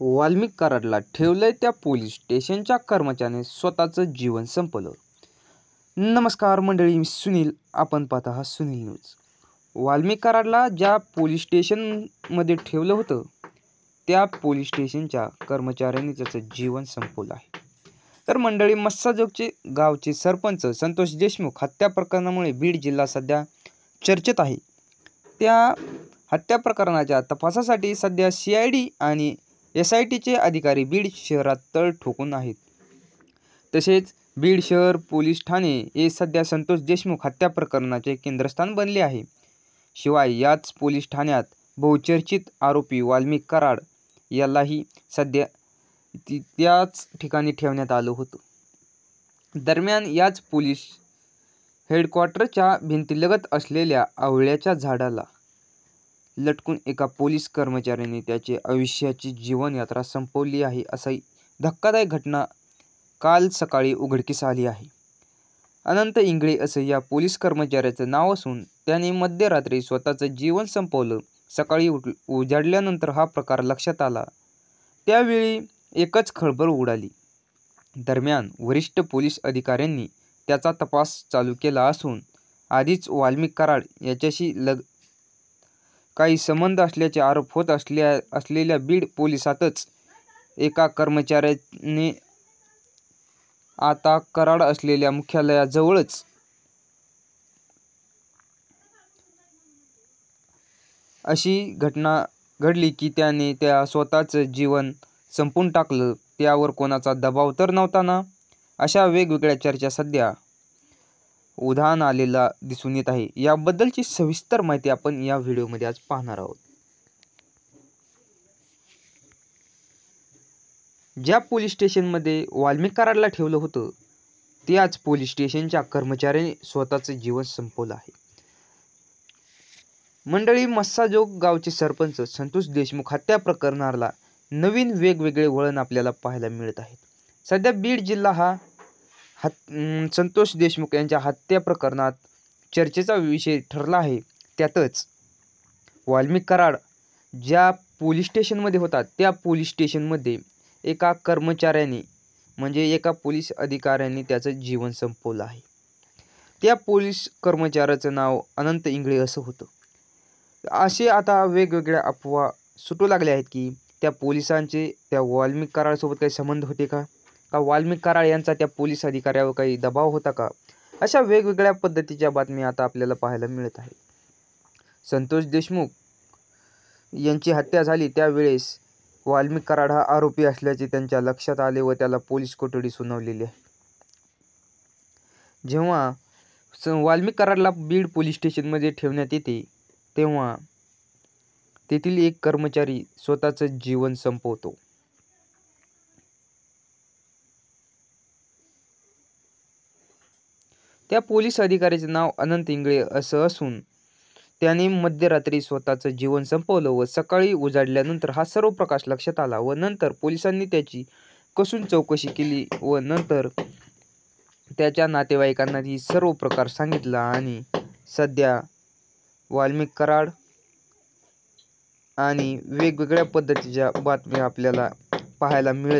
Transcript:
वाल्मिक कराडला ठेवलंय त्या पोलीस स्टेशनच्या कर्मचाऱ्याने स्वतःचं जीवन संपवलं। नमस्कार मंडळी, मी सुनील, आपण पाहता हा सुनील न्यूज। वाल्मिक कराडला ज्या पोलीस स्टेशनमध्ये ठेवलं होतं त्या पोलीस स्टेशनच्या कर्मचाऱ्यांनी त्याचं जीवन संपवलं आहे। तर मंडळी, मस्साजोगचे गावचे सरपंच संतोष देशमुख हत्या प्रकरणामुळे बीड जिल्हा सध्या चर्चेत आहे। त्या हत्या प्रकरणाच्या तपासासाठी सध्या CID आणि SITचे अधिकारी बीड शहरात तळ ठोकून आहेत। तसेच बीड शहर पोलीस ठाणे हे सध्या संतोष देशमुख हत्या प्रकरणाचे केंद्रस्थान बनले आहे। शिवाय याच पोलीस ठाण्यात बहुचर्चित आरोपी वाल्मिक कराड यालाही सध्या त्याच ठिकाणी ठेवण्यात आलं होतं। दरम्यान याच पोलीस हेडक्वार्टरच्या भिंतीलगत असलेल्या आवळ्याच्या झाडाला लटकून एका पोलीस कर्मचाऱ्याने त्याची आयुष्याची जीवनयात्रा संपवली आहे। अशी धक्कादायक घटना काल सकाळी उघडकीस आली आहे। अनंत इंगळे असं या पोलीस कर्मचाऱ्याचं नाव असून त्याने मध्यरात्री स्वतःचं जीवन संपवलं। सकाळी उजाडल्यानंतर हा प्रकार लक्षात आला त्यावेळी एकच खळबळ उडाली। दरम्यान वरिष्ठ पोलीस अधिकाऱ्यांनी त्याचा तपास चालू केला असून आधीच वाल्मिक कराड याच्याशी काही संबंध असल्याचे आरोप होत असलेल्या बीड पोलिसातच एका कर्मचाऱ्याने आता कराड असलेल्या मुख्यालयाजवळच अशी घटना घडली की त्याने स्वतःचं जीवन संपवून टाकलं। त्यावर कोणाचा दबाव तर नव्हता ना, अशा वेगवेगळ्या चर्चा सध्या उधाण आलेला दिसून येत आहे। याबद्दलची सविस्तर माहिती आपण या व्हिडिओमध्ये आज पाहणार आहोत। ज्या पोलीस स्टेशनमध्ये वाल्मिक कराडला ठेवलं होतं त्याच पोलीस स्टेशनच्या कर्मचाऱ्याने स्वतःचं जीवन संपवलं आहे। मंडळी, मस्साजोग गावचे सरपंच संतोष देशमुख हत्या प्रकरणाला नवीन वेगवेगळे वळण आपल्याला पाहायला मिळत आहेत। सध्या बीड जिल्हा हा संतोष देशमुख यांच्या हत्या प्रकरणात चर्चेचा विषय ठरला आहे। त्यातच वाल्मिक कराड ज्या पोलीस स्टेशनमध्ये होता त्या पोलीस स्टेशनमध्ये एका कर्मचाऱ्याने म्हणजे एका पोलीस अधिकाऱ्याने त्याचं जीवन संपवलं आहे। त्या पोलीस कर्मचाऱ्याचं नाव अनंत इंगळे असं होतं। असे आता वेगवेगळ्या अफवा सुटू लागल्या आहेत की त्या पोलिसांचे त्या वाल्मिक कराडसोबत काही संबंध होते का वाल्मिक कराड यांचा त्या पोलीस अधिकाऱ्यावर काही दबाव होता का, अशा वेगवेगळ्या पद्धतीच्या बातम्या आता आपल्याला पाहायला मिळत आहेत। संतोष देशमुख यांची हत्या झाली त्यावेळेस वाल्मिक कराड हा आरोपी असल्याचे त्यांच्या लक्षात आले व त्याला पोलीस कोठडी सुनावलेली आहे। जेव्हा वाल्मिक कराडला बीड पोलीस स्टेशनमध्ये ठेवण्यात येते तेव्हा तेथील एक कर्मचारी स्वतःचं जीवन संपवतो। त्या पोलीस अधिकाऱ्याचे नाव अनंत इंगळे असं असून त्याने मध्यरात्री स्वतःचं जीवन संपवलं व सकाळी उजाडल्यानंतर हा सर्व प्रकाश लक्षात आला व नंतर पोलिसांनी त्याची कसून चौकशी केली व नंतर त्याच्या नातेवाईकांना ही सर्व प्रकार सांगितला आणि सध्या वाल्मिक कराड आणि वेगवेगळ्या पद्धतीच्या बातम्या आपल्याला पाहायला मिळत